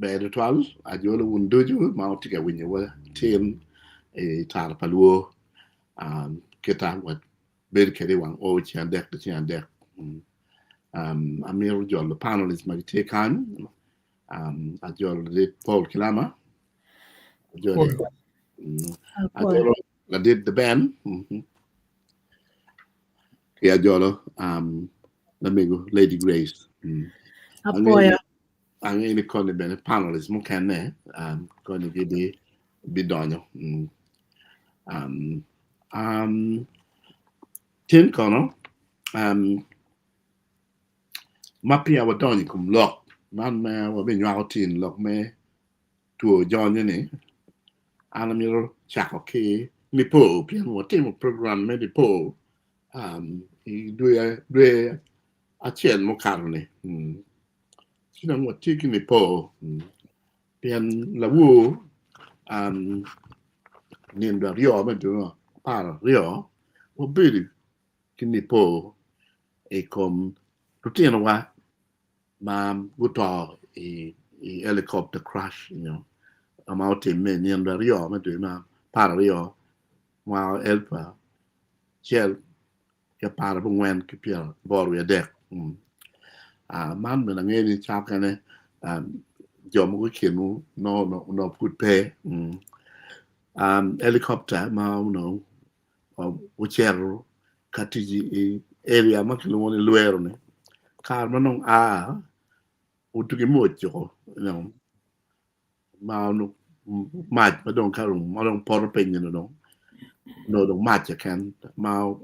bed twal a jolo un doju ma otika winyo wa tin e tar paluo keta wat ber kede wang o chan dek amir jolo panelist ma te kan a jolo de Paul Kilama a jolo a Apoy. jolo la did the band ya jolo la mego Lady Grace Apoya. ang ini koni bene panelist mo kenne koni gidi bidonyo um um tin kono mapi awa doni kum lok man me wa be nyaw tin lok me tuo jonyo ni anamiro chako ki mi po pian wa timo program me di po i due achien mo karne sina mo tiki mi po pian la wu um nien da rio me do para rio wo bidi kini po e kom tutino wa ma guto helicopter crash, I'm out in men in the Rio, me do ma para Rio, while elpa shell ya para bungwen kipia bor ya dek. Man me na ngeni chakane jom ko kinu no put pay. Helicopter ma whichever katiji area makilo woni luero ne. Kar manong utuki mocho, ma no mach ma dong karung ma dong por pin no dong mach kan ma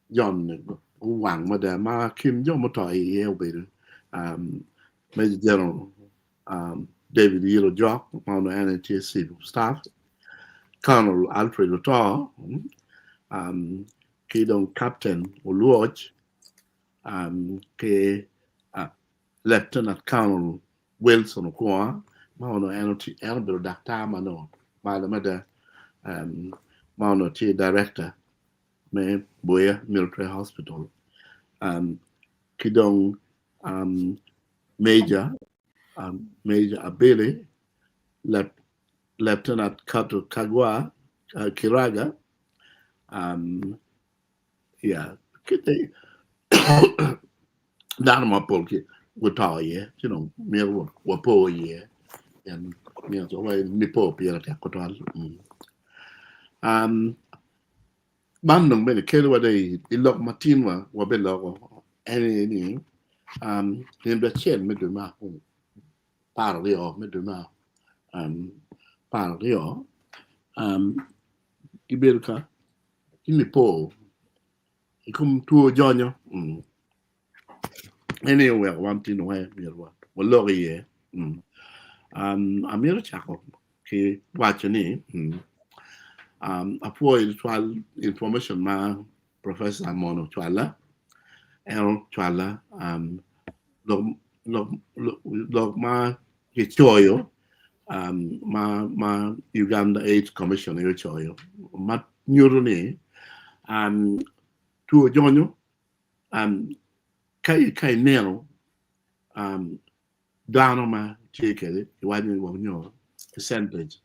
yon wang ma da ma kim jo mo to e be Major General David Yelo Jock on the NNTC staff, Colonel Alfred Lator, Kidong Captain Uluoj, K Lieutenant Colonel Wilson Okwa, Mauno NLT Elber Dr. Mano, Malamada, Mauno T Director, Me Boya Military Hospital, Kidong Major Abele, Lieutenant Kato Kagwa, Kiraga, yeah, kite Dharma Polki, Wutaye, Mir Wapo ye, and so away Nipo Pierre Cotal. Bandung bene kele wade ilok matinwa wabelo any nimba chen me do ma parlio me do ma parlio ibelka inipo ikum tuo jonyo anywhere one thing where mirwa walori ye amir chako ki wachani apoy twal information ma Professor Mono Chwala El Chwala lo ma ki choyo ma Uganda AIDS Commission yo choyo ma nyuro ni tuo jonyo kai nero dano ma chike wani wo nyo percentage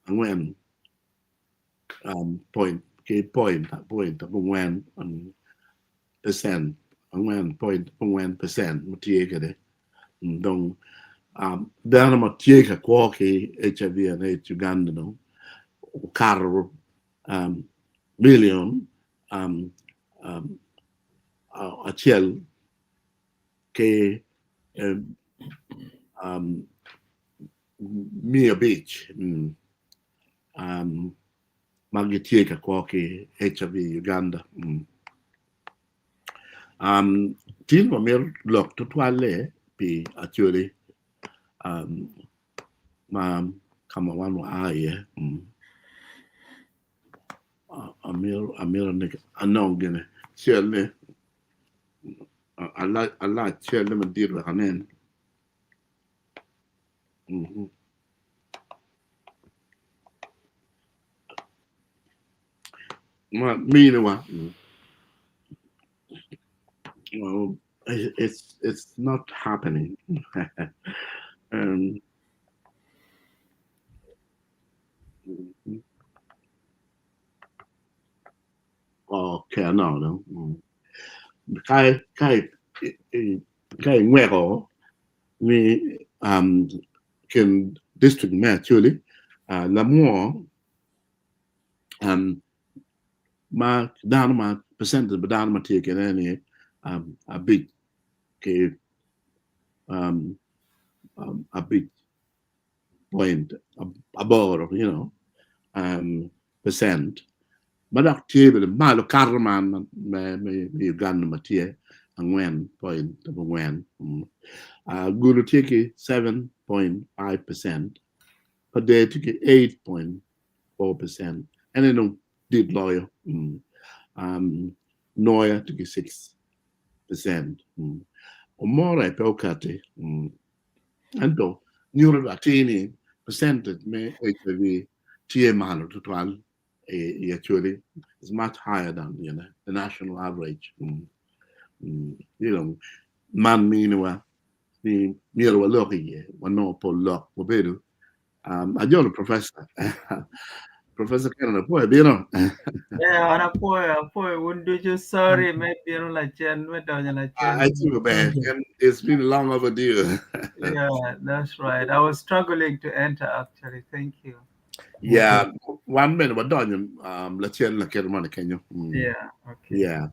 when point when percent when percent mutieke donc dano ma tieke ko ke HIV and AIDS Uganda no car million a ciel ke Mia Beach magitieka ko ke HIV Uganda tin wa mer lok to twale pi actually ma kama wan wa aye amir ne anong gene chelle Allah chelle man dir wa kanen ma mi wa well, it's not happening Okay, no. Kai ngweko ni can district mayor actually la more ma down ma percentage but down ma take any a big ke a big point about percent badak table malo karman me Uganda matie angwen point ngwen guru take 7.5% per day take 8.4% and then did lawyer Noya took 6%. More pelkate and neurolatini percentage may HIV TMR to 12 actually is much higher than the national average. Man meanwa ni miro loki one no pol lock mobedu. I joined a professor. Professor Canada, boy, Yeah, and boy, wouldn't do you sorry, maybe like Chen, I too bad, and it's been long overdue. Yeah, that's right. I was struggling to enter actually. Thank you. Yeah, 1 minute, but don't let's hear like everyone can you? Yeah, okay. Yeah.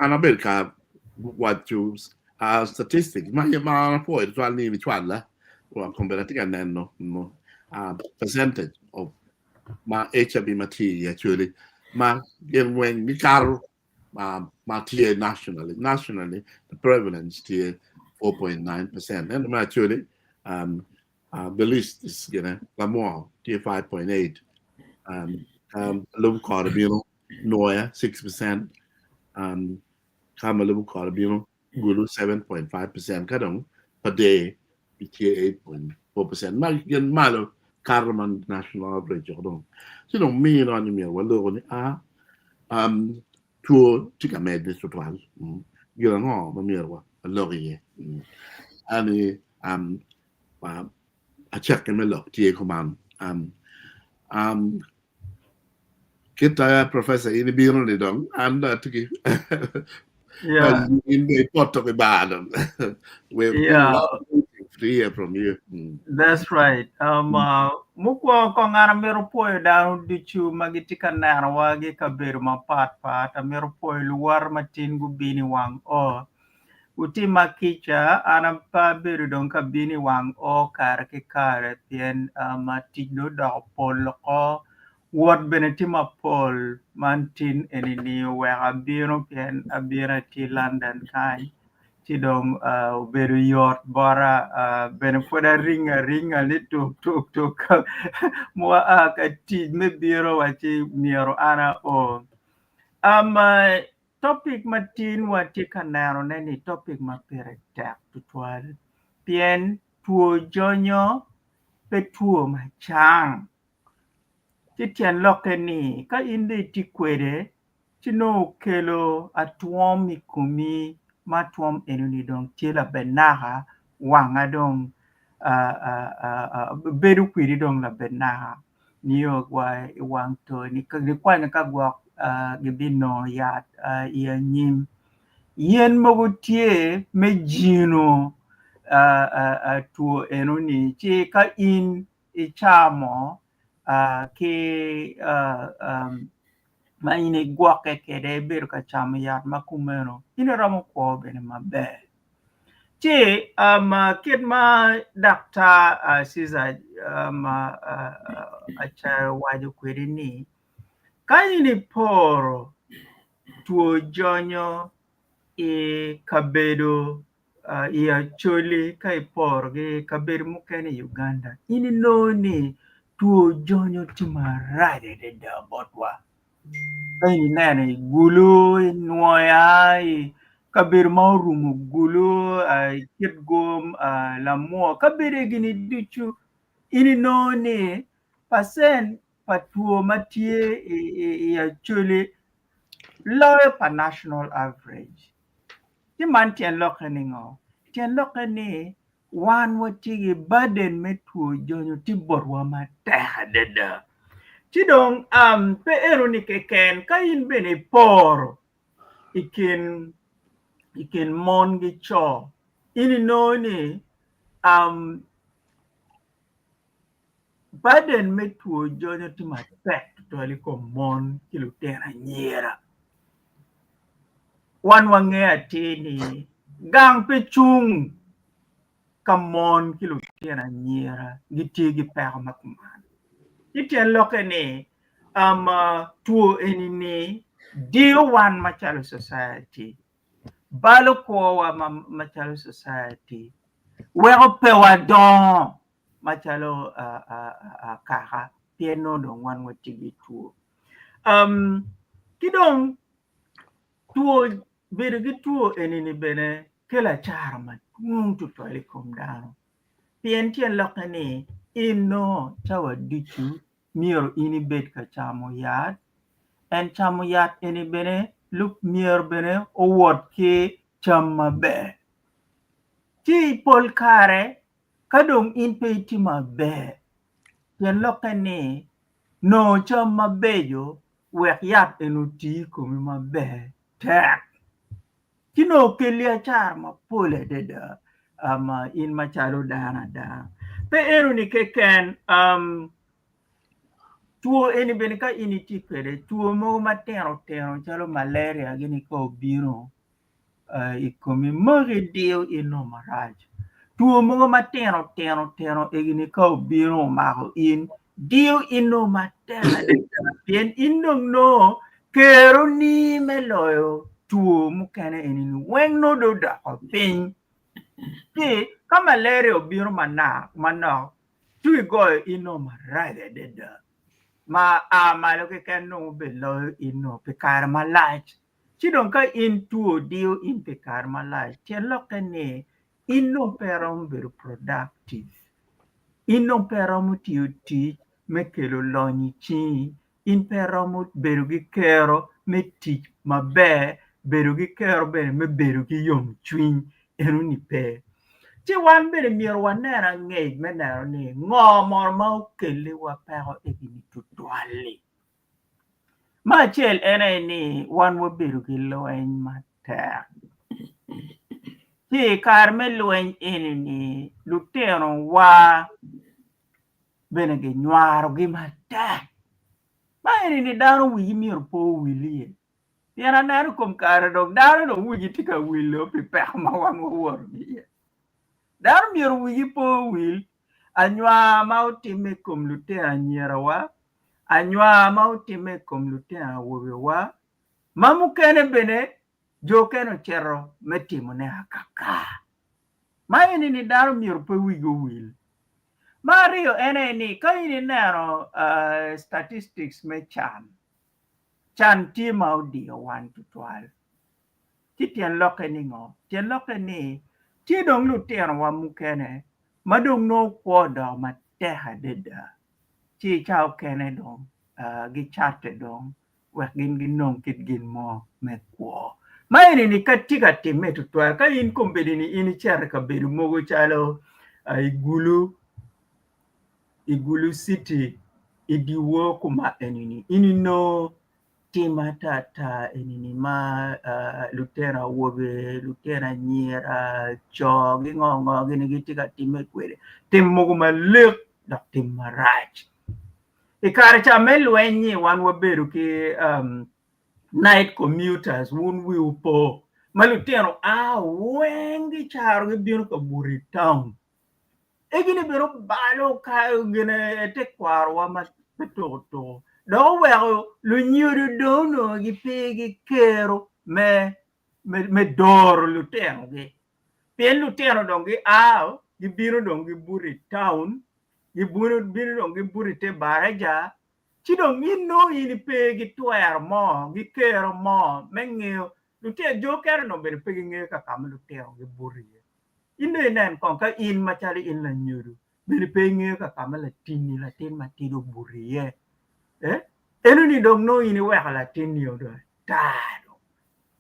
America, what you statistics, my point, it's only which one, well, comparative and then no, percentage of my HIV material actually, my when we car material nationally, the prevalence here 4.9%, and actually, the list is more tier 5.8, Low Carabino, Noya 6%, Kamalabu Carabino, Guru 7.5%, Kadong per day, tier 8.4%. Malo Karaman national average. Me on me, well, tour tika med total. Gilang Mamirwa, a lorry. And a check in the lock, tia command. Kita professor ini biru ni dong, anda tiki. Yeah. In the pot of the bad. We've been waiting to hear from you. That's right. Mukwa ko ngara mero poyo daru dichu magitika nara wagi kabiru mapat mero poyo luar matin gubini wang o. Uti makicha anampa biru dong kabini wang o kare ke kare tien matigno da pol ko what benetima pol mantin enini wega biro pien abira ti London kind. Tidong beru yort bara benefoda ringa litu tuk mua ka ti me biro wati miero ana o topic matin wati kanaro neni topic mapere tak tutual pien tuo jonyo pe tuo machang titian lokeni ka indi tikwede tino kelo atuom mikumi matuom enuni dong tila benaha wanga dong bedu kwiri dong la benaha niyo wang to ni kwa gwa gibino ya ya nyim yen mogutie mejino tuo enuni ti ka in ichamo ke ma ine guake kede beru ka chama yat makumeno ine ramo ko bene mabe che kid ma dakta Caesar acha waju kwiri ni ka ine poro tuo jonyo e kabedo ia choli kai por ge kabedo mukene Uganda ine no ni tuo jonyo timarade de dabotwa ai nene gulu nuai kabir maurum gulu kit gom lamo kabir gini dichu ini no ne pasen patuo matie ya chule low pa national average ti man tien lokeni ngo tien lokeni wan watigi baden metuo jonyo tiborwa matedede chidong pe ero ni keken ka in bene poro ikin mon gi cho ini no ni baden metuo jonyo timatek to aliko mon kilutera nyiera wan wang'eya tini gang pe chung kamon kilutera nyiera gitigi peko makumana itien loke ni tuo enini dio wan machalo society balo kowa machalo society wego pewa don machalo kaka pieno dong wan watigi tuo kidong tuo bedo gi tuo enini bene kela chara matung tutwali kom dano pien tien loke ni ino chawa dichu miero ini bet ka chamo yat en chamo yat eni bene lup mier bene owot ki cham maber ti pol kare kadong in pe iti maber tien loke ni no cham mabeyo wek yat enuti komi maber tek kino kelia char mapole deda in machalo dana da pe eru ni keken tuo eni bene ka initi kwede tuo mo matero chalo malaria gini ko biro ikomi magi dio ino maraj tuo mo matero egini ko biro mago in dio ino matera pien indong no kero ni meloyo tuo mukene eni weng no do da pin ti ka malaria obiro manok tu go ino maraj deda ma malo ke kan no belo ino pekar malach chidon ka in tuo dio in pekar malach tielo kene ino perom beru productive ino perom tiuti mekelo loni chi in perom beru gi kero metich mabe beru gi kero bene me beru gi yom chwin eru ni pe ti wan bene mier wanera ngej menero ni ngomor ma okele wa pero egini tutwali ma chel ene ni wan wabedo gi lweny matek ti kar me lweny ene ni lutero wa bene gi nywaro gi matek ma ene ni dano wigi mier po wilie yana nero kom kare dok dano no wigi tika wilo pi pek ma wan wawuoro giye dar mier wigi po wil anywa ma otime kom lutera nyiera wa anywa ma otime kom lutera wowe wa mamu kene bene jo keno chero metimo ne akaka ma ini ni dar mier po wigo wil Mario ene ni ka ini nero statistics me chan ti ma odio 1 to 12 ti tien loke ni ngo tien loke ni ti dong lutera wa mukene madong no kwodo mateha deda ti chao kene dong gi chate dong wek gin ginong kit gin mo me kwo ma ini ni katika time to 12 ka in kombedi ni ini chere ka bedu mogo chalo igulu city idiwo kuma enini ini no timatata enini ma lutera wobe lutera nyiera cho gingongo gini gitika time kwede tim mogo malek da tim marach ikare cha melwenyi wan waberu ki night commuters won wi upo malutero wengi charo gibiro ka buri town egini biro balo ka gine te kwarwa matoto do wero lu nyuru dono gi pegi kero me doro lutero gi pen lutero dongi gi biro dongi buri town gi biro dongi buri te baraja ci dong inno ini pegi twer mo gi kero mo mengeo lutero jo kero no bere pegi nge ka kam lutero gi buri ine nen kon ka in machali in la nyuru bere pegi ka kam la tini la tin matido buri enu ni dong no ini weka la tini odo tado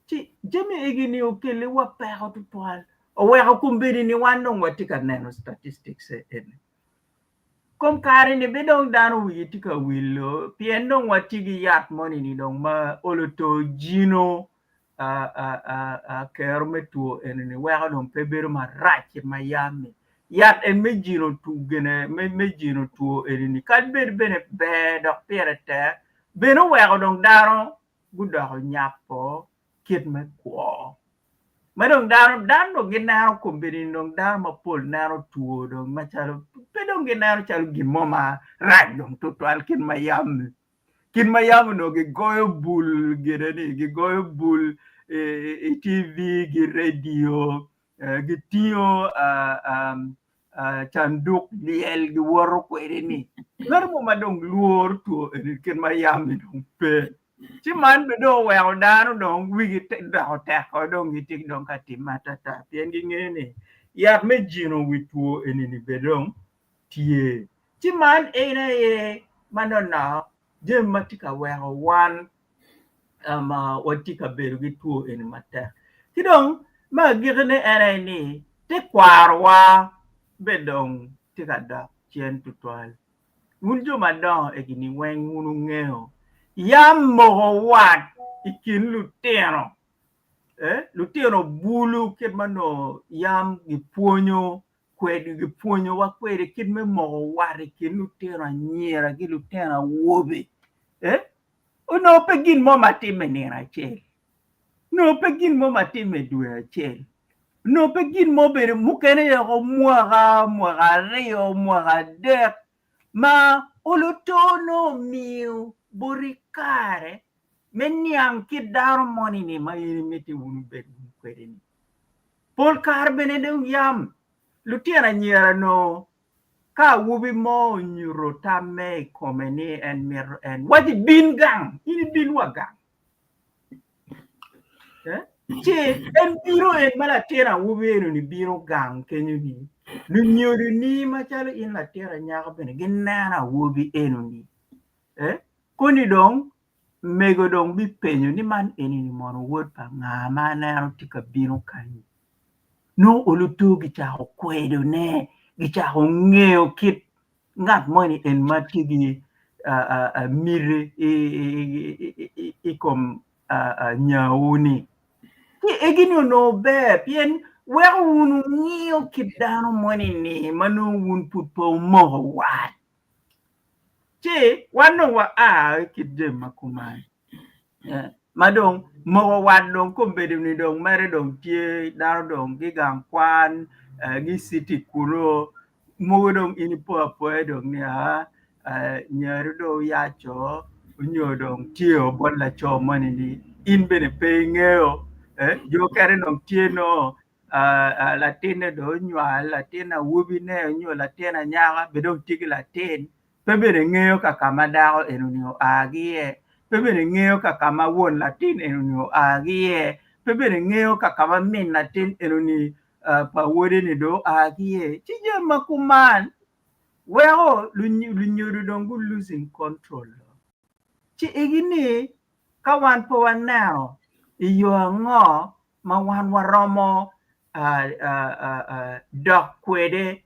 ci jeme egini okele wa pero tutwal o weko kumbiri ni wano watika neno statistics ene kom kare ni bedong dano witika wilo piendo watigi yat moni ni dong ma oloto jino kerme tuo ene ni weko dong pebero ma rache mayami yat en me jino tu gene me jino tuo ene ni kad bene be dok pere te beno weko dong dano gudoko nyapo kit me kuo madong dano ginaro kumbiri dong dano mapol naro tuo dong machalo pedong ginaro chalo gimoma raj dong total kin mayam no gigoyo bul gireni gigoyo bul TV gi radio gitiyo chanduk liel gi woro kwereni ngarmo madong luor tuo kin mayam dong pe ci man be do wew dano dong wigi do tek o dong gitik dong kati matata pien gi ngene ya me jino wituo enini be dong tie ci man ene ye manona je matika wew wan watika beru gitu eni mata ki dong ma gigene ene ni te kwarwa be dong tika da chien tutwal wunjo madon e gini wen wunu ngeo yam mo wat ikin lutero bulu ket mano yam gipuonyo wa kwede ket me mo wat ikin lutero nyera gi lutero wobe no pegin mo matime ni rachel no pegin mo matime due rachel no pegin mo bere mukene yo mwaga reo mwaga dek ma ulutono miu burikare meniang kidar moni ni ma meti wunu bet kwede ni pol kar bene de yam lutiana nyera no ka wubi mo nyuro tame komeni en wadi bin gang ini bin wagang che en biro en mala tera wubi no ni biro gang kenyu ni nyoro ni ma chalo in la tera nyaka bene ginana wubi eno ni koni dong mego dong bi penyo ni man eni ni mono word pa ngama na tika biro kanyi no oluto gicha okwedo ne gicha ngeo kit ngat moni en matigi mire ikom nyauni ki egino no be pien weru unu ngeo kit dano moni ni manu un pupo mo wat che wano wa kit jema kumai madong mo wat dong kombedo ni dong mere dong tie daro dong gigang kwan gi city kuro mo dong ini po dong ni nyaru do ya cho nyo dong tie bon la cho mani ni in bene pe ngeo yo kare dong tie no latine do nywa latina wubi ne nyo latina nyaga be dong tigi latin pe bene ngeo ka kamadao enunio agie pebene ngeo ka kama won latin enunio agie pebene ngeo ka kama min latin enuni pa wode ni do agie chije makuman weo lunyuru dongu losing control chi igini kawan po wanao iyo ngo ma wan waromo dok kwede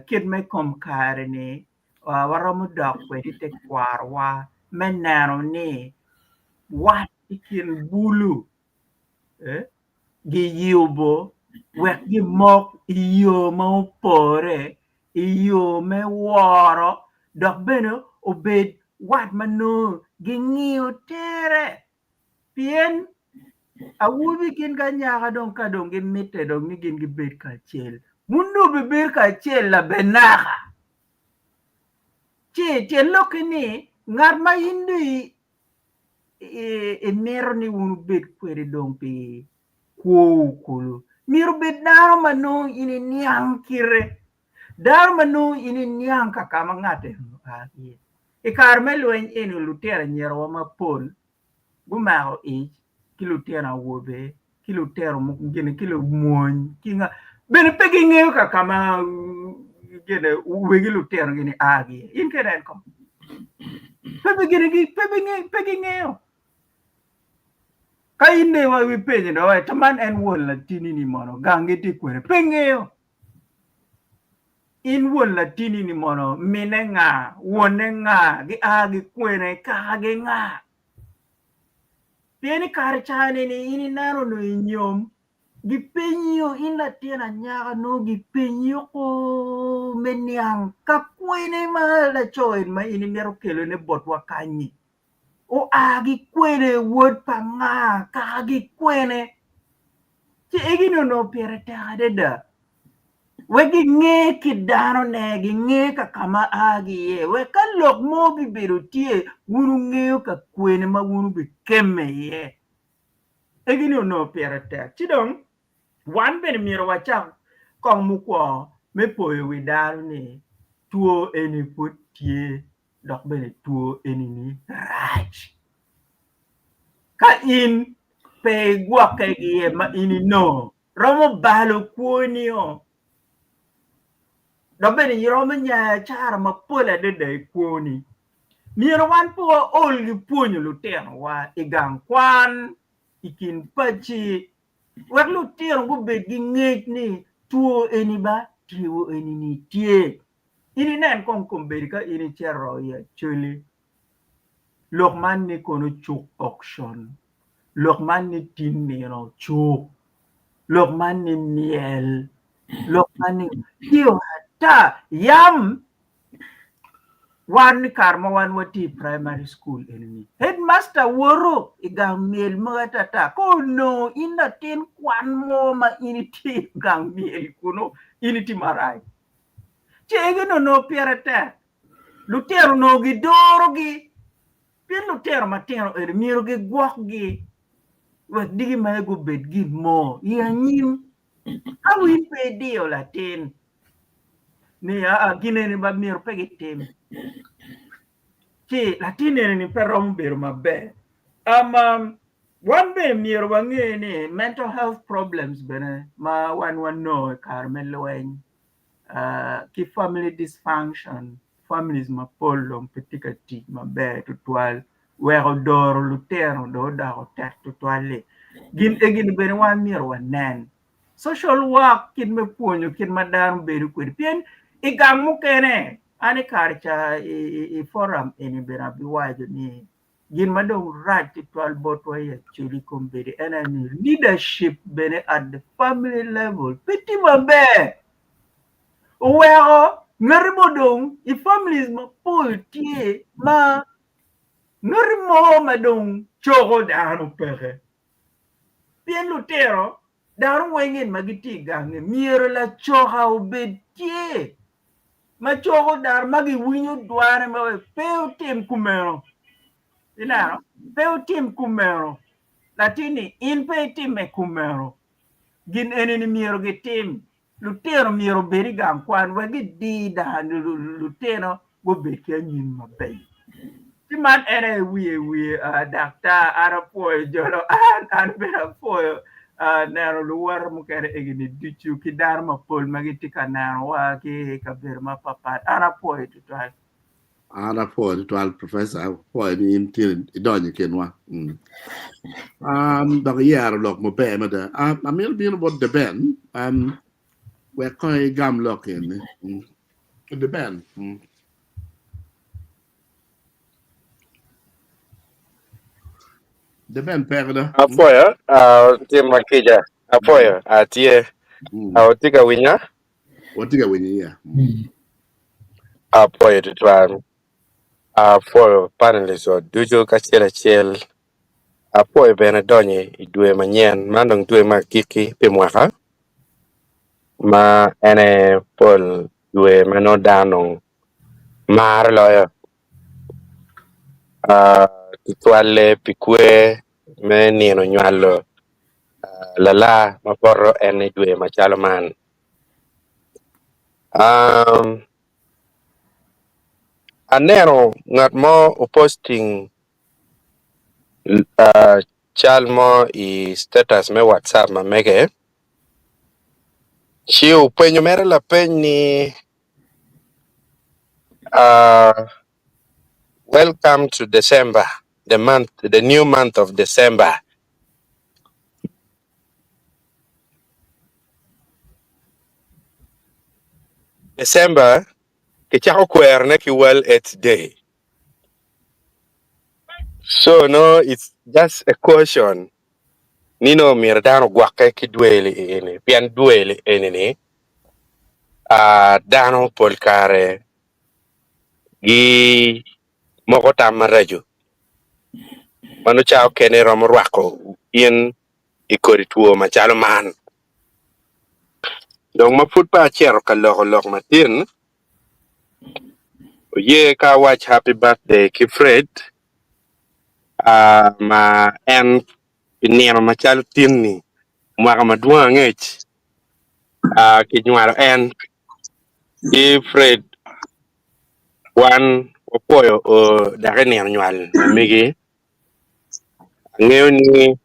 kid me kom kare ni waromo dok kwede te kwarwa menaro ni wat ikin bulu gi yubo wek gi mok iyo ma opore iyo me woro dok beno obed wat mano gi ng'iyo tere pien awubi kin ka nyaka dong ka dong gi mitte dong ni gin gi bed ka chiel mundu bibir ka chiel la benaka che lokini ngat ma indi mero ni unu bet kwere dong pi kulu miro bet daro mano ini niang kire daro mano ini niang kakama ngate karmelo en enu lutera nyero ma pol gumao ki lutera wobe ki lutera mo gene ki lo muon kinga bene pegi ngeo kakama gene wegi lutera gene agi in keren ko pegi ngeo Kainde wa wi penye do taman en won latini ni mono gange ti kwere pengeyo in won latini ni mono mine nga wone nga gi agi kwere ka gi nga pieni kar chane ni ini naro no inyom gi penyo in latina nyaga no gi penyo ko meniang ka kwene ma la choin ma ini mero kelo ne botwa kanyi o agi kwene word pa nga ka agi kwene ci egino no piere tade da wegi nge ki dano ne gi nge ka kama agi ye we ka lok mo bi bedo tie wunu nge ka kwene ma wunu bi kemme ye egino no piere tade ci dong wan ben miro wacha kong mukwo me poyo wi dano ni tuo eni putie dok bene tuo eni ni rach ka in pe guake gi ma ini no romo balo kuoni o dobe ni romo nya chara ma pola de de kuoni miro wan po ol gi puonyo luteno wa igang kwan ikin pachi wek luteno go be gi ngej ni tuo eni ba tuo eni ni tie ini nen kon komberi ka ini chero ya chuli lokman ni kono chuk auction Lokman ni tin nero chuk. Lokman ni miel. Lokman ni tiyo hata yam. Wan karma wan wati primary school enemy. Headmaster woro igang miel mga tata. Ko no ina tin kwan mo ma initi gang miel kuno initi maray. Chege no pierete. Lutero no gidoro gi. Pien lutero matero miro gi guak gi. Wek digi ma go bed gi mo ya nyim awi pe dio latin ni a gine ni ba mir pe gitim ti latin ni per rom ber mabe one be mir wange ni mental health problems bene ma one no carmelo ki family dysfunction families ma pollo petika ti mabe to twal wero doro lutero do da hotel to twale gin egin bene wan mir wanen social work kin me puonyo kin madam beru kwed pien igam mukene ani karcha i forum eni bena biwajo ni gin madong right to twal botwa ya chuli kombere enani leadership bene at the family level piti mabe wero ngaribodong i families ma poltie ma ngarimo madong chogo dano pere pien lutero daru wengen magiti gange miero la choha obetie ma chogo dar magi winyo dware ma peo tim kumero inaro peo tim kumero latini in pe tim e kumero gin eneni miero ge tim lutero miero beri gang kwan wagi di da lutero go beti anyin mabey timan ere wiye dakta arapoyo jolo an bera poyo nero luar mukere egini dichu ki darma pol magiti ka nero wa ki kabir ma papat arapoyo tutal arapoyo tutal professor poyo ni intin idonye kenwa the year look mo pe mada amil bin about the ben we koy gam lock in the ben the ben perda Apoyo, tim makija. Apoyo, atie, autika winya. watiga wenye ya Apoyo tutwan. Apoyo panelists o dujo kachel achel. Apoyo bena donye idwe manyen. Mandong dwe makiki pimwaka. Ma ene pol dwe mano danong. Mar loyo. Tutwale pikwe me nino nywalo. Lala maporo ene dwe machalo man. Anero ngat mo posting chal mo i status me WhatsApp ma mege. Chiu penyo mere la penyi welcome to December, the new month of December. December ke chako kwer ne ki well its day. So no, it's just a caution. Nino mirdano gwake ki dwele ini, pian dwele ini ni, dano polkare gi moko tamarajo. Manu chao kene romo rwako in ikori tuo machalo man. Dong maput pa chero ka lok matin, ye ka watch happy birthday ki Fred, ma en pinero machalo tinni, mwaka maduong ngech, ki nywaro en, ki Fred, wan opoyo o dake nero nywal migi, ngeo ni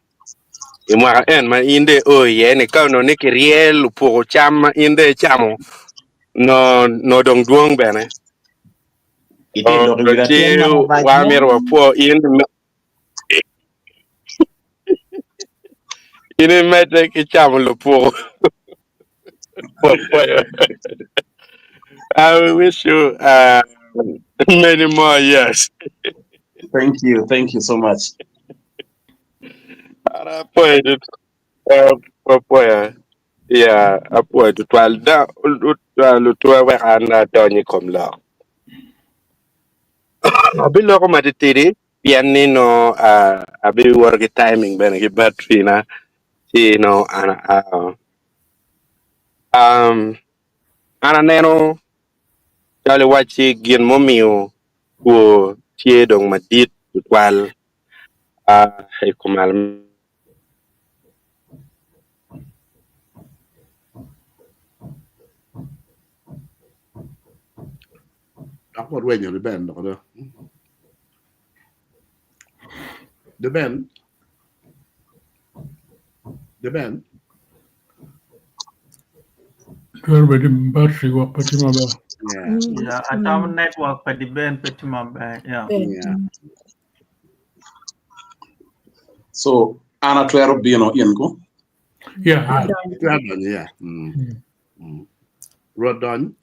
mwaka en ma inde o ye ni kauno ni kiriel upogo cham inde chamo, no dong duong bene. Ite lo Lo kibira chi tien mama wamir bajmo. wapo ini mete ki chamo lo po. I wish you many more years. Thank you so much. Para pues pues ya apo tu twal da lu tu wa ana toni kom la. Abi lo ko matitiri pian ni no abi work timing ben ki battery na ana ana neno Charlie wachi gin momiyo ko tie dong madit twal e kumal Ako wenyo the band no. The band. Tuan beri bateri apa cuma bah. Yeah. Yeah, atam network pa di ben petima ba. Yeah. Yeah. So ana twero bino yengo. Ya. Yeah. Rodon.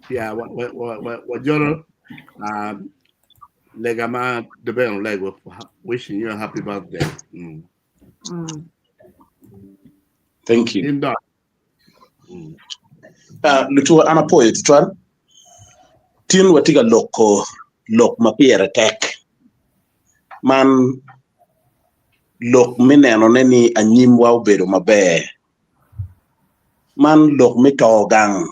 Yeah, what you're legama the band leg wishing you a happy birthday. Thank you. In that. Lutua ana poet twal. Tin watiga lok mapiere tek. Man lok mineno neni anyim wa obedo maber. Man lok mito gang.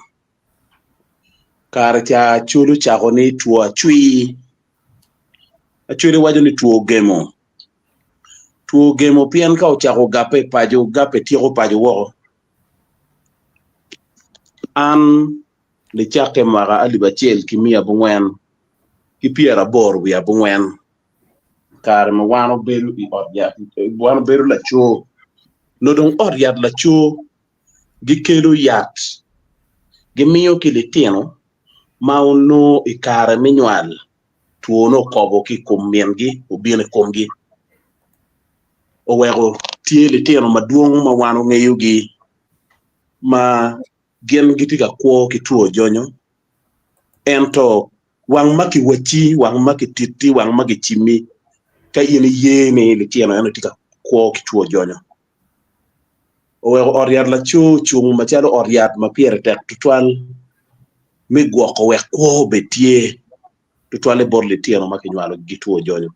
Kare cha chulu chako ni tuo chui. Achuli wajo ni tuo gemo. Tuo gemo pian ka ochako gape tiro pajo woko. An le chake mara alibachel kimia bungwen. Ki piera bor wi abungwen. Kare ma wano beru I oryat. Wano beru la chuo. Nodong oryat la chuo. Gikelo yat. Gimiyo kilitino. Mauno ikare minywal. Tuono kobo ki kumien gi. Ubiene kumgi. Owego tie litino maduong ma wano ngeyo gi. Ma gen gitika kwo ki tuo jonyo. Ento wang maki wachi, wang maki titi, wang maki chimi. Ka yene yene litino eno tika kwo ki tuo jonyo. Owego oryat la chung machalo oryat ma piere tek tutwal. Mi gwoko we kwo betie. Tutwale bor litino maki nywalo gi tuo jonyo.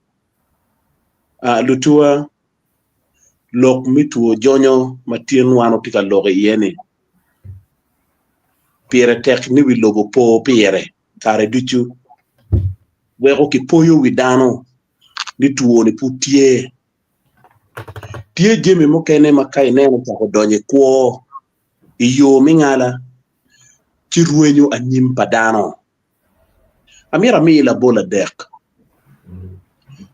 Lutua lok mi tuo jonyo matien wano tika loge yene. Piere tek ni wi logo po piere. Kare duchu. Weko ki poyo widano. Ni tuo ni putie. Tie jeme mokene makai neno chako donye kwo. Iyo mingala. Chiruenyo anyim padano. Amira mi la bola dek.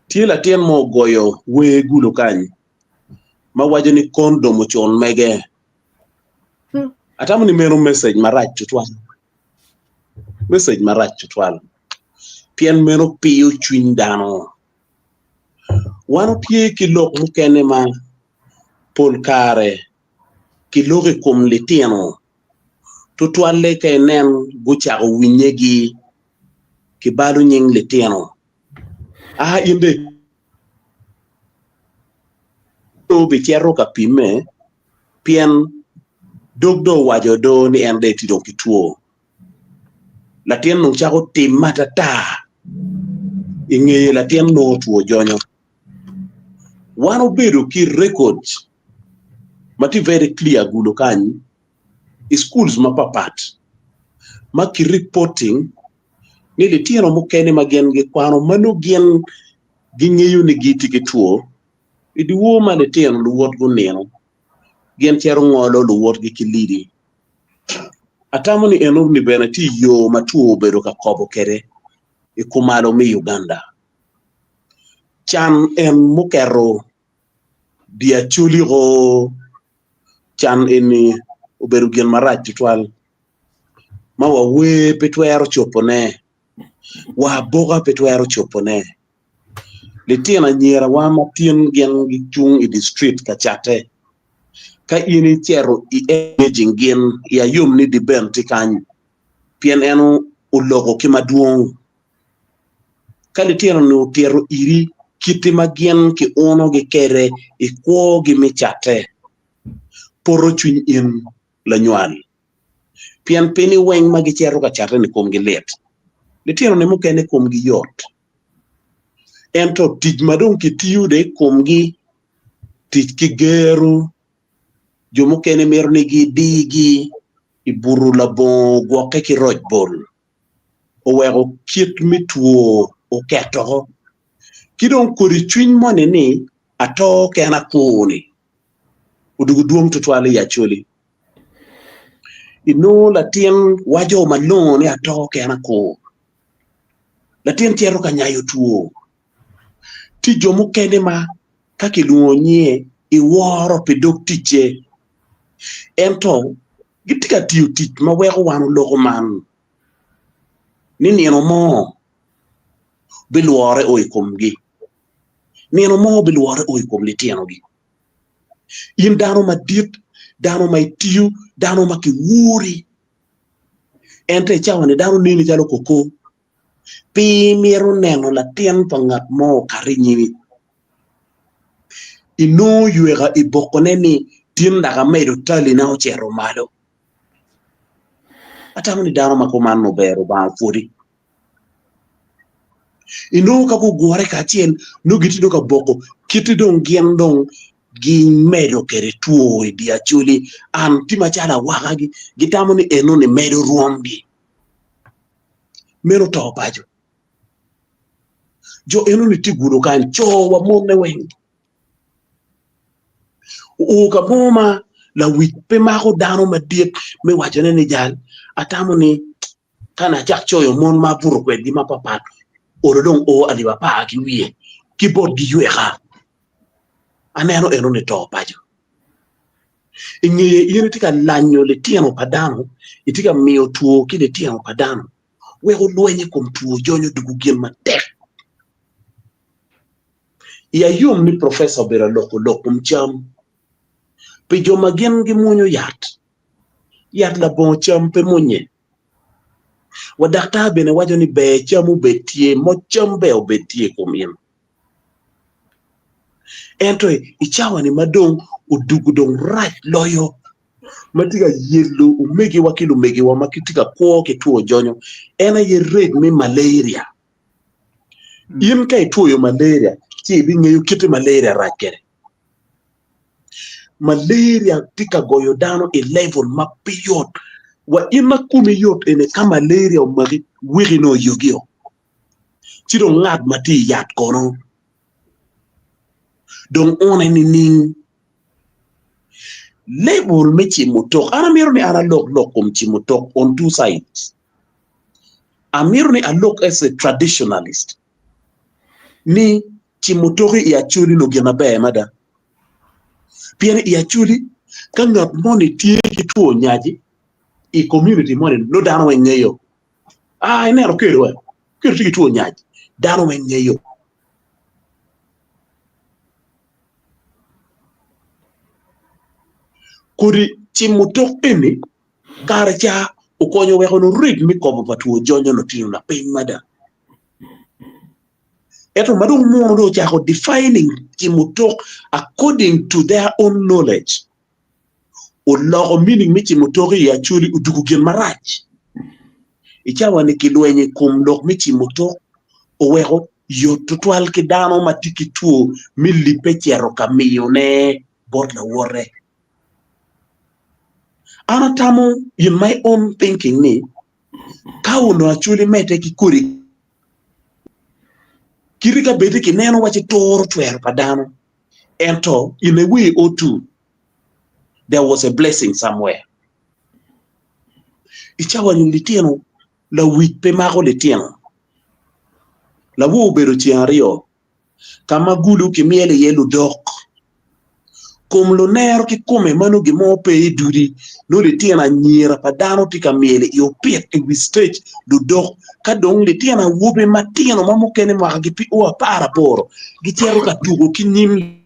Tie la tien mo goyo we gulo kanyi. Ma wajo ni kondo mochon mege. Atamu ni mero message marach tutwal. Message marach tutwal. Pien mero piyo chwindano. Wano pie ki lok mukene ma pol kare. Ki loke kum litino. to twale ke nen gucha winyegi ki balu nying le tieno inde to be chero ka pime pien dogdo wajo do ni ende ti do kituo la tien no chako tim matata ingeye la tien no tuo jonyo wano bedo ki records mati very clear gulo kanyi schools mapapat maki reporting ni le tieno mokene magen gi kwano mano gen gingeyo ni giti kituo idi wo ma le tieno lu wot go neno gen chero ngolo lu wot gi kilidi atamo ni eno ni benati yo matuo bedo ka kobo kere e kumalo mi Uganda chan en mukero dia chuli go chan eni oberu gen marach titwal ma wa we petwero chopone wa boga petwero chopone le tiena nyera wa matien gen gi chung i district ka chate ka ini chero i engaging gen ya yum ni di benti kan pien eno ulogo kimaduong ka le tiena no tiero iri kiti magien ki ono gi kere i kwo gi mi chate poro chuny in la nyual pien pini weng magi chero ka chate ni kom gi let le tieno ne mukene kom gi yot ento tij madong kitiyu de kom gi tij ki geru jomukene mer ni gi digi iburu la bon gwoke ki roj bol o wego kit mituo o keto kidong kori chuny mone ni ato kena kuni udugu duong tutwale ya chuli ino latien wajo malon ni ato kena ko latien tiero kanyayo tuo ti jomukene ma kakiluonye iworo pedok tiche ento gitika tiyo tich ma weko wano logo man ni nieno mo biluore oikom gi nieno mo biluore oikom litieno gi in dano ma dit dano ma itiyo dano ma ki wuri ente chawane dano nini chalo koko pi miero neno la tien pa ngat mo kari nyimi ino yuega ibokone ni tien daga medo tali na ochero malo atamo ni dano makoman no bero ba furi ino ka ko gore ka tien no gitido ka boko kitidong gien dong gi medo kere tuo e dia chuli an tima chala waga gi gitamo ni eno ni medo ruomgi mero to pajo jo eno ni tigulo kan cho wa monne weng o ka moma la wipe mako dano madiet me wachane ni jal atamo ni kana chak choyo mon ma puro kwe di mapapat oro dong o aliba pa ki wiye ki bod gi yueha aneno eno ni to pajo ingeye yene tika lanyo le tieno padano itika miyo tuo ki le tieno padano wego lwenye kom tuo jonyo dugu gien matek ya yum ni professor bera loko mcham pe joma gien gi munyo yat la bon cham pe munye wadakta bene wajo ni be chamu betie mo cham be obetie komien ento ichawa ni madong udugu dong right loyo matiga yelo umegi wakilu megi wa makitika kwa ke tuo jonyo ena ye red me malaria yin kai tuo yo malaria chi binge yu kiti malaria rakere malaria tika goyo dano e level mapiyot wa ima kumi yot ene ka malaria umagi wiri no yogio chiro ngad mati yat kono don one ni ning label me chimutok ana miro ni ana lok chimutok on two sides amiro ni alok as a traditionalist ni chimutoki ya chuli no gena be mada piene ya chuli kanga moni tie kituo nyaji i community moni no dano wenyeyo ene ro kero kituo nyaji dano wenyeyo kuri chimutok eni kare cha ukonyo weko no rig mi kobo patuo jonyo no tino na piny mada. Eto madung mondo chako defining chimutok according to their own knowledge. Ulogo meaning mi chimutok ya chuli udugu gen marach. Ichawa ni kilwenye kumlok mi chimutok uweko yo tutwal kidano matiki tuo milipe chero kamiyone botla wore. Anatamo in my own thinking ni kauno actually mete kikuri kirika bedi kineno wachi toro twer padano. Ento in a way or two there was a blessing somewhere. Ichawa ni litieno la wipe mako litieno. La wo bero chiario kama gulu kimiele yelu dok. Kum lo nero ki kume manu gimo pe duri no le tiena nyira padano tika miele yo piet e stage do dok ka dong le tiena wobe matino mamu kene maka gipi o para poro gitiero ka tugo kinyim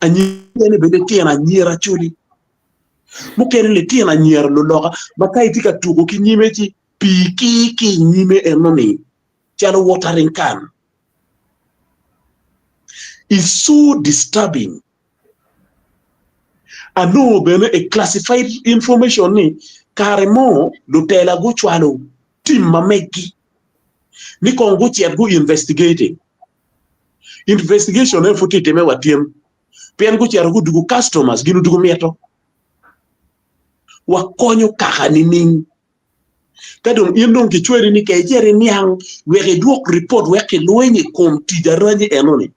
anyene bele tiena nyira chuli mukene le tiena nyira lo loka makai tika tugo kinyime chi piki ki nyime enoni chalo watering can is so disturbing. I know a classified information ni karemo do tela go chwalo tim mameki ni kongo chiat go investigating investigation e futi teme watiem pen go chiat go dugu customers ginu dugu mieto wakonyo kaka ni ning kadong yendong ki chweri ni ke jere niang weke duok report weke loenye kom tijaranye enoni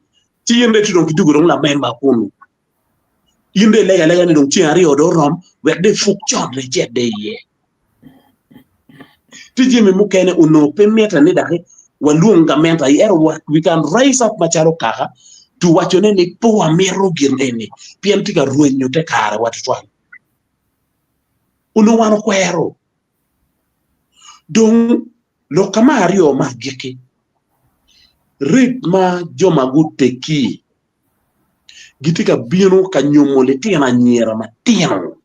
ti yende ti donc dugu la memba kunu yende lega ni donc ti ari odo rom wek de fuk chod le jet de ye ti jimi mukene uno permeta ni dake walunga menta er what we can rise up macharo kaka to wachone ni po amero girneni piem tika ruenyo te kare watu twan uno wano kwero donc lo kamario magiki ritma joma gute ki gitika bino kanyomo le tiena nyera matino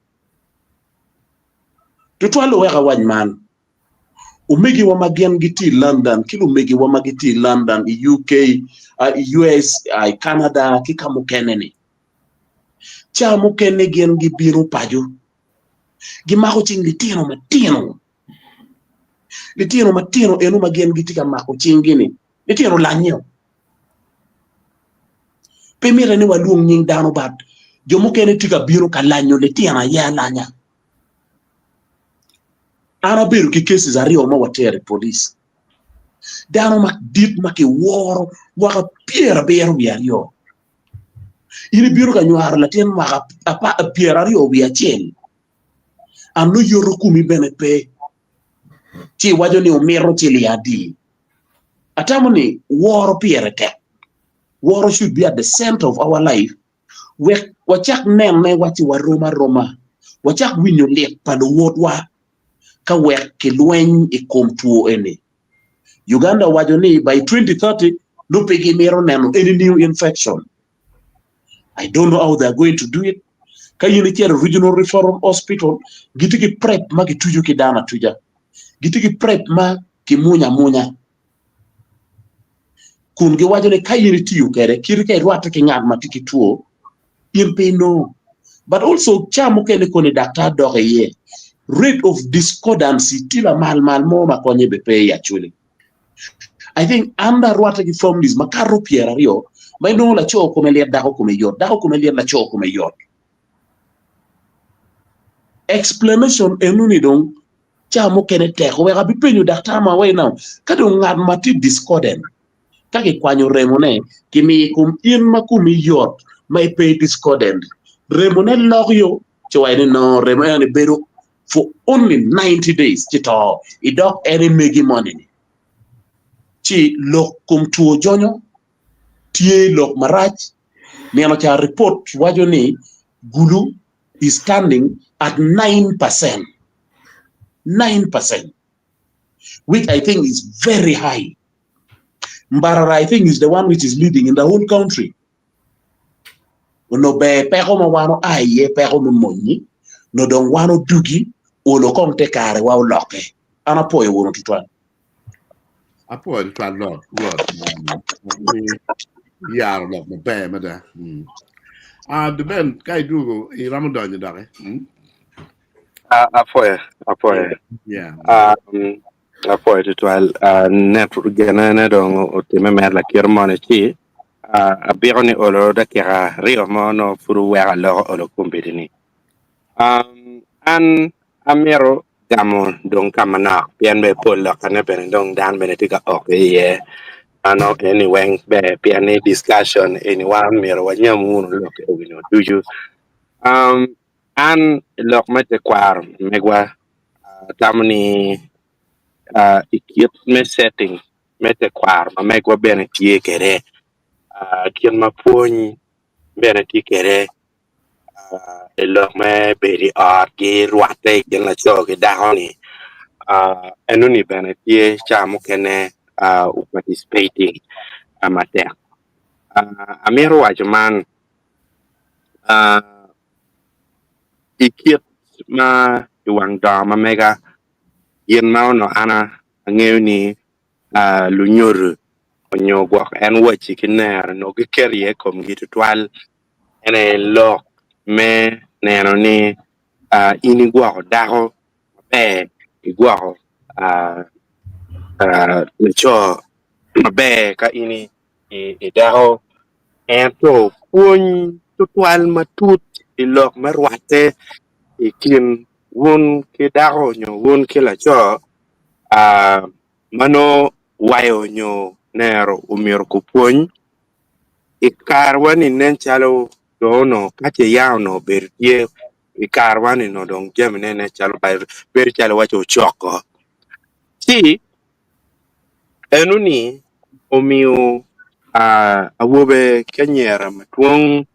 tutwalo wega wanyman umegi wa magian giti London kilo umegi wa magiti London UK US Canada kika mukeneni cha mukene gen gi bino pajo gi mako ching litino matino enu magian gitika mako chingini litieno lanyo pemira ni waluong nying dano bad jomo kene tika biro ka lanyo litiena ya lanya ana beru ki cases ario ma watere police dano mak dit maki woro waka piera beru biario ini biro ka nyuar latien maka apa piera rio biachel anu yoro kumi bene pe chi wajo ni umero chili adi atamoni war pierete. War should be at the center of our life. Wachak neme wachi wa Roma. Wachak winyo lek palo wotwa ka wek ke lweny e kom tuo ene. Uganda wajoni by 2030 no pegi mero neno any new infection. I don't know how they're going to do it. Ka unity regional referral hospital gitiki prep ma gituju ki dana tuja. Gitiki prep ma ki munya. Kun ge wajone kayiri tiyu kere kirike rwata ke ngad matiki tuo no. But also chamu kene kone doctor doge ye rate of discordancy tila mal mo makonye bepe actually. I think under rwata ki from this makaro piera rio may no la cho komelia dako komelia la cho komeyot explanation enuni dong chamu kene teko wega bipenyu doctor ma way now kadong ngad mati discordant kake kwanyo remone kimi kum in makumi yot may pay discordant remone logyo chwaine no remone beru for only 90 days chito idok any megi money chi lok kum tuo jonyo tie lok marach neno cha report wajo ni gulu is standing at 9%, which I think is very high. Mbarara, I think, is the one which is leading in the whole country. No be peko mawano aye peko money. no don wano dugi o lo kom te kare wa loke ana po e wono tutwan apo en twa lot ni yar lot mo be ma da de ben kai du I ramadan ni dare Apoe. yeah Apoe tutual net gana na dong o time mer la kirmone chi a bironi olo da kira rio mono furu wera lo olo kumbidini an amero gamo dong kamana pian be polo kana ben dong dan benetika ok ye ano anyway be pian ni discussion anyone mero wanyamu lo ke wino duju an lok mate kwar megwa tamni ikiet me setting mete kwar ma megwa bene tie kere kien ma puony bene tie kere lok me beri ot ki rwate kien la cho ki dahoni enuni bene tie chamo kene participating amatek amiro wacho man ikiet ma iwang da ma mega yen ma no ana ang'eyo ni lunyoru onyo gwok en wachi kiner no gikerie kom gitu twal ene lok me neno ni ini gwoko dako mabe igwoko lecho mabe ka ini I dako ento puony tutwal matut ilok marwate ikin won ke dako nyo won ke lecho mano wayo nyo nero umir ku puony ikar wani nen chalo dono kache yao no bertie ikar wani no dong jem nene chalo ber chalo wacho choko si enuni omiyo awobe kenyera matuong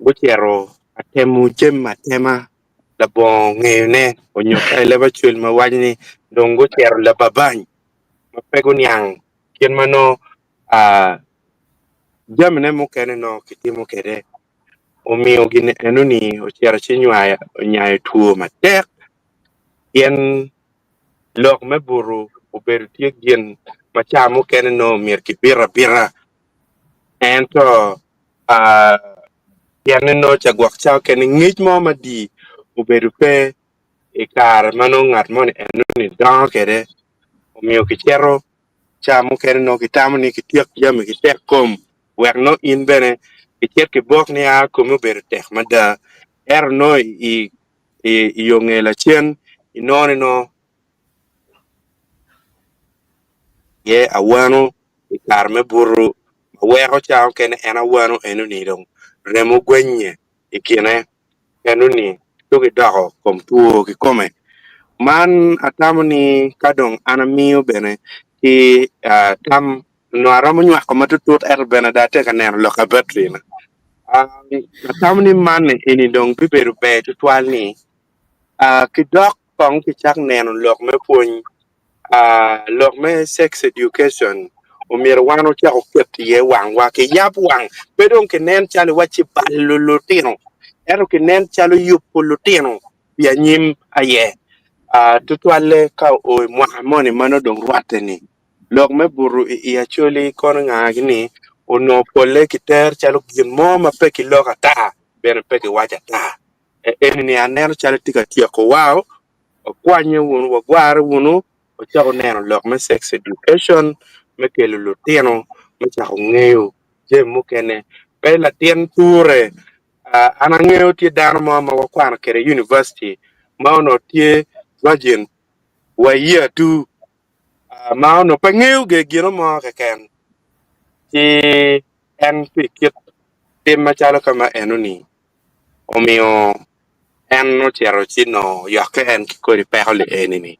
gochero atemu jem matema labo ngene onyo leba chul mawajni dong gochero leba bany mapego niang kien mano jamne mo kene no kitimo kere omiyo gine enuni ochero chinywa nyaye tuo matek yen lok me buru obedo tie gien machamo kene no mier kibira bira ento yen no chagwak chao kene ngich mo madi obedo pe ikar mano ngat mo enuni dongo kere omiyo kichero chamo kene no kitamo ni kitiek jami kitek kom wek no in bene kicher ki bok ni komo ber tek mada no I yongela chen inoni no ye awano ikar me buru weko chao kene en awano enuni dong remo gwenye ikine enuni tuki doko kom tuo ki kome man atamo ni kadong anamiyo bene ki tam no aramo nywa ko matutut bene date kaner loka betrina atamni man ini dong biberu be tutwal ni kidok kong kichak neno lok me puony lok me sex education umir wano chako keti ye wang wa ki yap wang pedong kinen chalo wachi balulutino ero kinen chalo yupulutino ya nyim aye tutwale ka o mwahamoni mano dong rwateni lok me buru acholi kono ngagini ono pole kiter chalo gimo mapeki loka ta bene peki wacha ta ni aneno chalo tika tiako wao kwanye wunu wagware wunu ochako neno lok me sex education me kelo lutino me chako ng'eyo jem mukene pe latien ture ana ng'eyo tie dano mo ma wakwano kere university ma ono tie virgin wa year tu ma ono pa ng'eyo ge gino mo keken ti en pikit tim machalo kama enuni omiyo en ochero chino yoke en kikori pekoli enini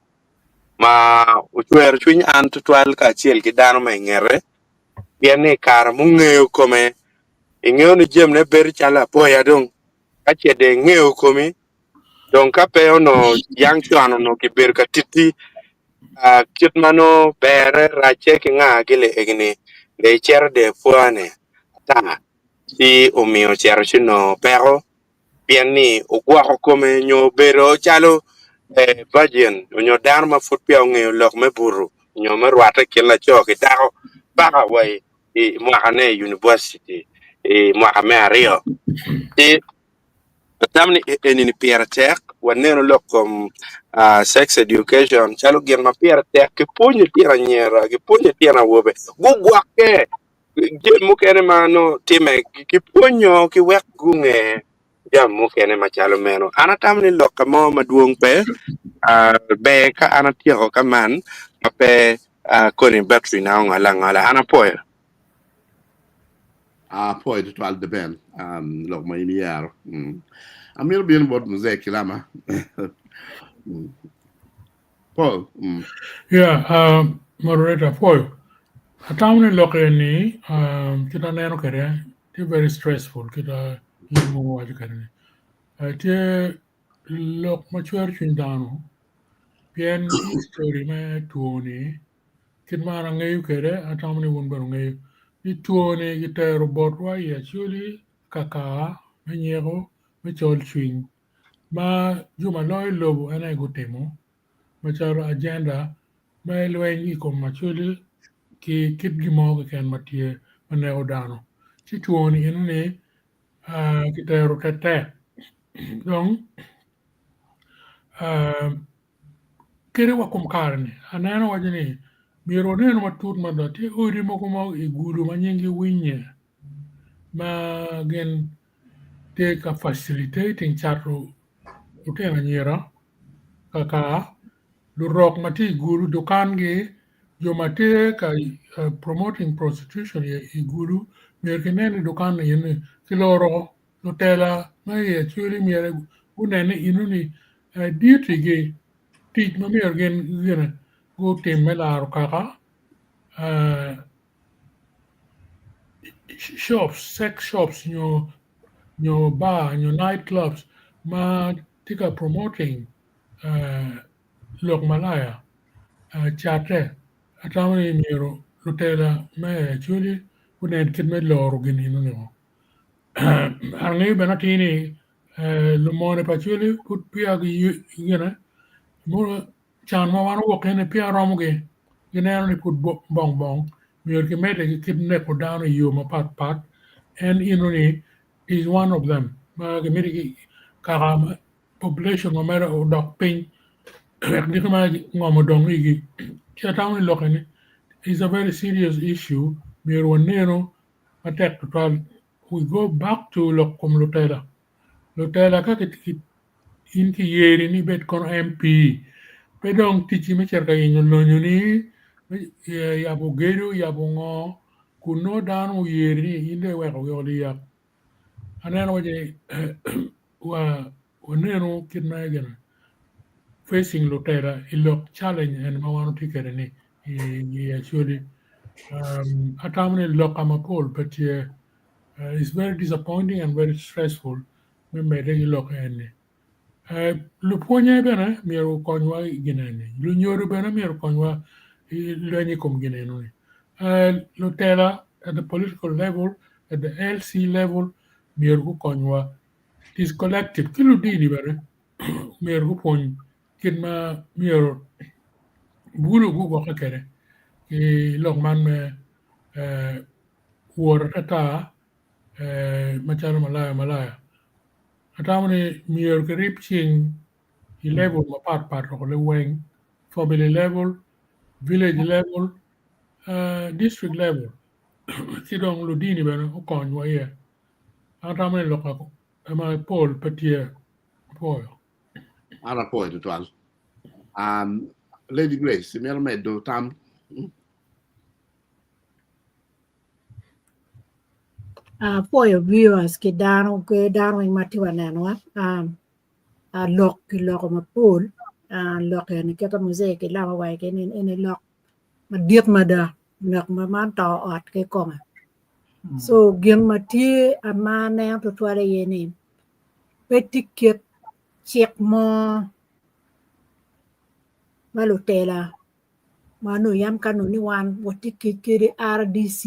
ma uchwer chuny an tutwal ka achiel gi dano ma ing'ere pien ni kar mung'eyo kome ing'eyo ni jem ne ber chalo apoya dong kachede ng'eyo komi dong kapeo no yang chwano no kiber ka titi kit mano bere rache ki ng'a gile egni de cher de fuane ta si omiyo chero chino pero piani ugwa kome nyo bero chalo virgin nyo dar ma fut pia nge lok me buru nyo me rwata kila cho ki dako baka wai mwaka ne university mwaka me ario tamni enini piera tek waneno lokom sex education chalo gen ma piera tek ki punyo tiera nyera ki punyo tiera wobe gugwake gen mukene mano time ki punyo ki wek gunge jam mukene machalo meno ana tamni lokamo maduong pe be ka ana tieko kaman pe koni battery na ngala ana poe poi to al de ben lok ma iniar amir bien bot muzek kilama Paul Yeah, moderator for Atamni lokeni kita neno kere ti very stressful kita yimu waju kere ti lok machuar chindano pien history me tuoni kit mara ngayu kere atamni won baru ngayu ni tuoni kita robot wa ya chuli kaka menyego mechol chwing ma juma loy lobo ana gutemo macharo agenda ma lwen iko machuli ki kit gimo ke ken matie manego dano ci tuoni en ne ki tero tete donc kere wa kum karne anano wajini miro neno matut madati ori moko mo igulu manyingi winye ma gen te ka facilitating chatro utena nyera kaka lu rock mati gulu dukan ge yo mate ka promoting prostitution ye igulu merkenene dukan yene kiloro nutella ma ye chuli mere unene inuni duty ge teach ma mer gen gene go temela kaka shops sex shops your bar your nightclubs ma tika promoting lok malaya chate atawni miro lutela me chuli unen kid me loro gini no no arngi benatini lumone pa chuli put pia gi yene mo chan ma wan wo kene pia romuge gene ni put bong bong mir ke mete ki kid ne ko down you ma pat and inuni is one of them ma ke mete ki karama population no mera o dok ping ni kama ngomo dong igi chatawni lokene is a very serious issue. Attack we go back to Lokom Lutela. Lutela kakit in ki yeri ni bet kon MP. Pedong tichi me cerka yin no nyuni ya bo geru ya bo ngo kuno dan u yeri inde wa ko yoli ya. Anan waje wa onero kidna again facing Lutela ilok challenge and mawano tikere ni actually atamne lokama pol but it's very disappointing and very stressful me mede lok ene lu ponya bena miro konwa ginene lu nyoru bena miro konwa lenyi kom ginene lu tela at the political level at the LC level miro konwa this collective kilu dini bere miro pon kidma miro bulu gu ko kere lok man me war tata macharo malaya atamne mier grip ching level ma part ko le weng family level village level district level sidong lu dini bana ko kon wa ye atamne lokako ama Paul Petia Paul ara poi to al Lady Grace mi almedo tam for your viewers ke dano in matiwa nanwa lock ma pool lock ni kata muzee ke lawa wa ke ni lock ma diet ma da nak ma man ta at ke koma so gem mati amana to tware yeni petiket check mo malutela manu yam kanu ni wan wotiki kiri RDC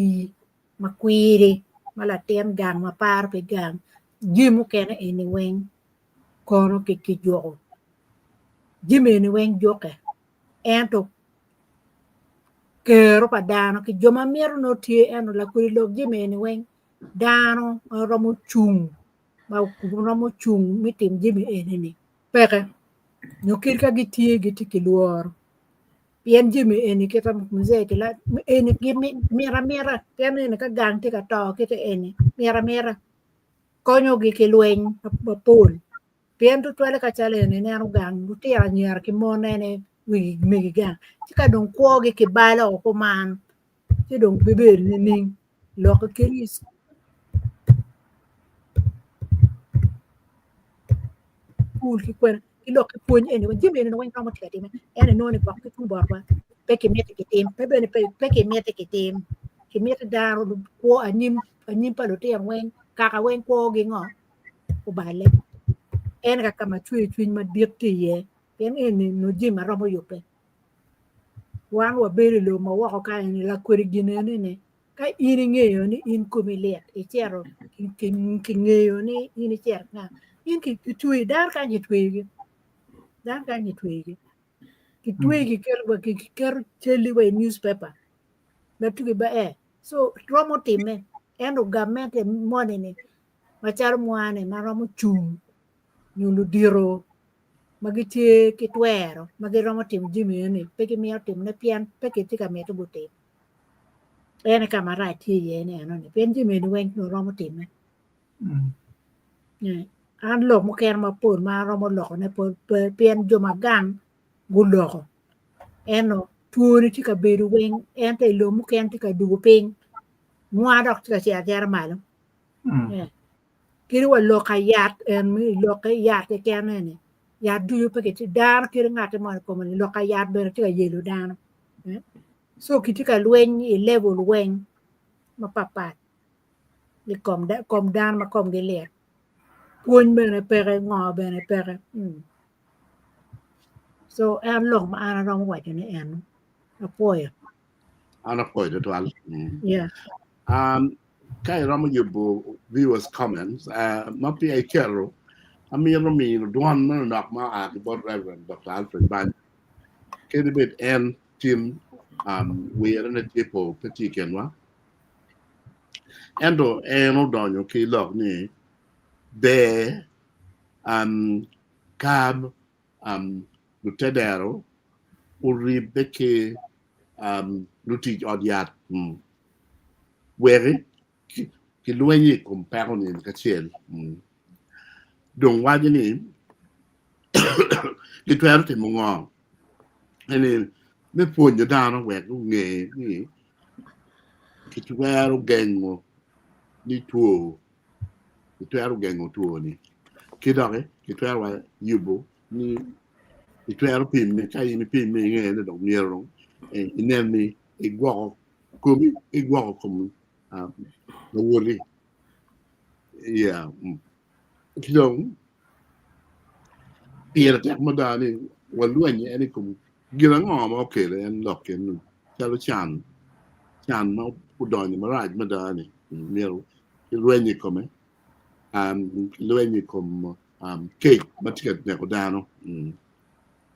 makwiri mala tem gang ma par pe gang jimu kena anyway kono ki jogo jime ni wen joke ento kero pa dano ki joma miero no tie eno la kuri lok jime ni wen dano romo chung ma romo chung mitim jime eni ni peke nyokir ka gitie giti ki luor pien jime eni kita mzee kila eni mira pien eni ka gang ti ka to kita eni mira konyo gi ki lweny mapol pien tu twale ka chale ni neno gang tira nyer ki mone ne wi mi gang ti ka don kwo gi ki bala o ko man ti don bebe ni ning lo ka kiris pul ki kwen ki lo ki pun eni wen jime ni wen ka mo tete me eni no ni bak ki tu borba pe ki mete ki tim pe be ni pe ki mete ki tim ki mete daro kwo anyim pa lo ti wen kaka wen kwo gi ngo ko bale en ka kama chui ma diepti ye en no jima romo yope wan wa beri lo ma wako ka ni la kweri gine ne ka ini ngeyo ni in kumilet e chero ki ngeyo ni ini cher na in ki chui dar ka ni twege ki twege ker cheli we newspaper na tuge ba so romo time en government money ni machar mwane ma romo chung nyulu diro magitie kitwero magiromo tim jimi ni peki miyo tim ne pian peki tika meto bute ene kama right ye ne ano ni pien jimi ni wen no romo tim an lo mo ker ma pol ma romo lo ne pien joma gang gulo eno tuori tika beru wen ente lo mo ken tika dugo ping mwa dok tika sia jar malo kiri wa lo kayat en mi lo kayat ke kenene ya du pe ke dar kiri ngate mo ko ni lo kayat be ti yelo dan so kiti ka lwen i level wen ma papa ni kom dan ma kom ge le pun be ne pere ngo be ne pere so en lo ma ana ro wa ni en apoyo ana poyo to al yeah kai ramo yubo viewers comments mapi ai kero amiro mi duan no nak ma a bot reverend Dr. Alfred Ban kedibet en team we are na tipo petit kenwa endo eno donyo ki log ni be cab lutedero uri beke luti odiat weri ki luenyi kum peroni ka chiel dong waje ni ki twero ti mongo ene me ponyo dano wek nge ni ki twero gengo ni tuo ki twero gengo tuo ni ki doge ki twero wa yubo ni ki twero pim ni kai ni pim ni nge ne dong miero inen ni igwo komi no worry yeah kidong pira tek modani walwenye eni kum gira ngoma okay le en loken chalo chan ma udonye maraj modani miero lwenye kome lwenye kom cake matiket ne kodano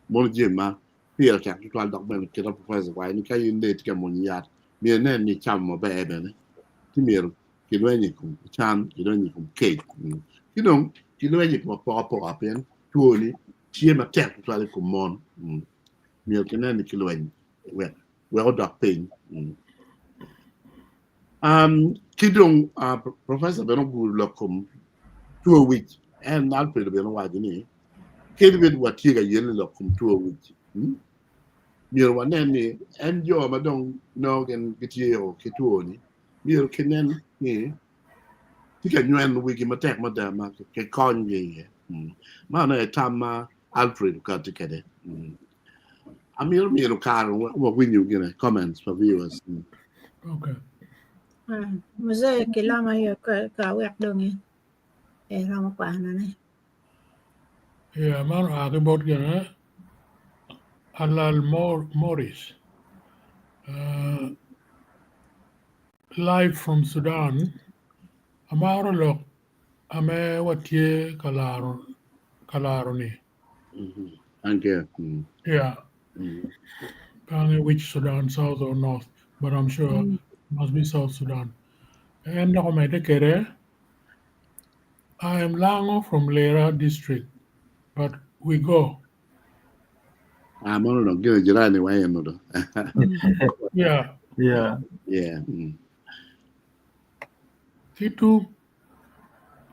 mon jema pira tek twal dok ben kira professor wai ni kay inde tika monyat mi ne ni cham mo bebe ne ti miero kilwenye kum chan kilwenye kum cake kidong kilwenye kum popo apen tuoni tie ma tek twal kum mon miero kenen kilwenye we dok pin kidong professor beno guru lokum 2 weeks and Alfred beno wajini kedibet watiga yele lokum 2 weeks miero waneni enjo madong nogen gitio kituoni miero kenen ni tika nywen wigi matek madama ke konye mana etama Alfred katikede miero karo what we you gonna comments for viewers Okay. mzee kilama hiyo ka wek dongi romo pa na ne Yeah, man akibot gana Alal Morris. Live from Sudan. Amaro lok ame watie Kalaroni. Thank you. Yeah. Can't which Sudan, South or North, but I'm sure it must be South Sudan. And I am Lango from Lera district, but we go. I'm on to get a jirani way another. Yeah. Yeah. Yeah.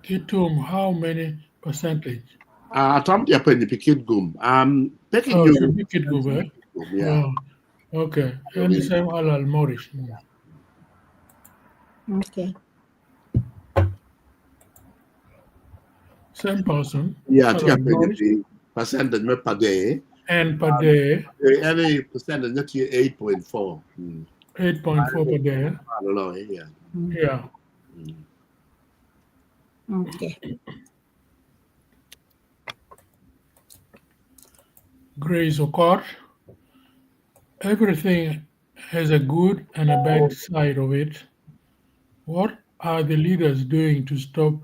Kitum, how many percentage? Tom dia pen di pikir gum. Taking Oh, you. should be kid go back. Yeah. Oh, okay. And the same Alal Morris. Okay. Same person. Yeah, I think I Alal paid Morris. the percentage me per day. And per day, Any percentage that you 8.4. 8.4 per day. Yeah. Yeah. Okay. Grace O'Cott. Everything has a good and a bad side of it. What are the leaders doing to stop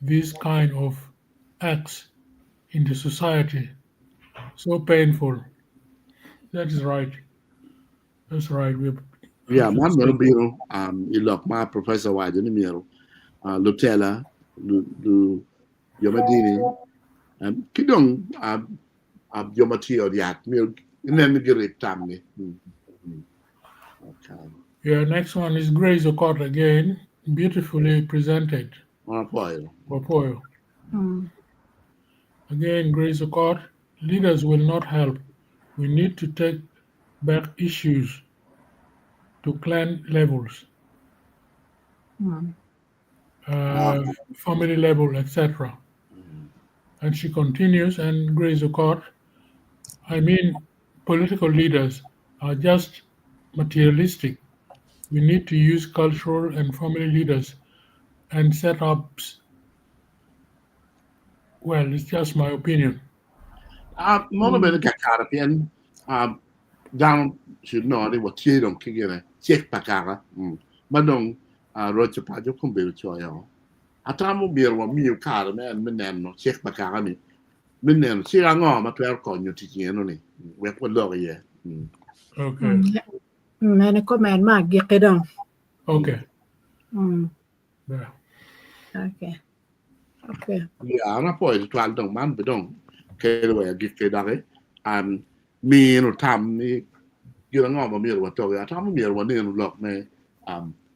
these kind of acts in the society? So painful. That is right. That's right. Yeah, man, you look my professor wide in the mirror. Lutella, Yomadini, and Kidong, Yomatio, the act, milk, and then get it tammy. Okay. Yeah, next one is Grace O'Cott again, beautifully presented. Popoyo. Again, Grace O'Cott, leaders will not help. We need to take back issues to clan levels, family level, etc. And she continues, and Grace O'Cott, I mean, political leaders are just materialistic. We need to use cultural and family leaders and setups. Well, it's just my opinion. None of the Caribbean down should know they were cheated on Kigana, check Pacara, Madong, Roger Pajo Kumbe Choyo. A time will be a meal card, man, Minan, check Pacarani. Minan, see, I'm on my 12 con you teaching only. We have a lawyer here. Okay. Many comment mark get it on. Okay. Yeah. Okay. Okay. Yeah, I'm not going to 12 man, but don't care where I give Kedare. Me no time, me, you don't know me what to I me one name lock me,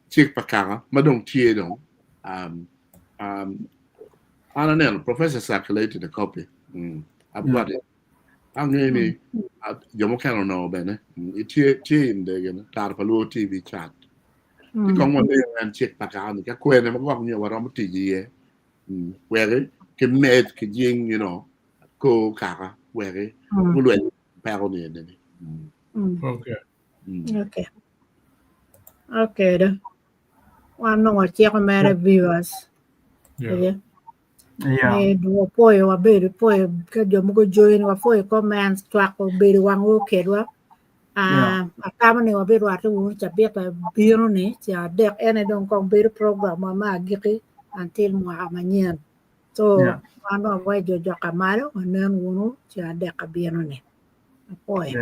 check Pacara, Madong Tiedon. I don't know, Professor circulated a copy. I've got it. I'm really, you can't know, Benny. It's in the Tarpalo TV chat. You come one day and check Pacara, you can't never go near what I'm TV. Where can make Kijing, you know, go Kara, where will parody. Okay. Okay. Okay. Đó. One know what check my viewers. Yeah. May do poi wa be poi ka jo mo go join wa poi comments track o be wang o ke wa. Ka ma ne wa be wa tu cha be ta biro ni cha dek ene don kong be program ma giki until mo amanyen. So ano wa jo jo kamaro onen wonu cha dek ka biro ni. Poi.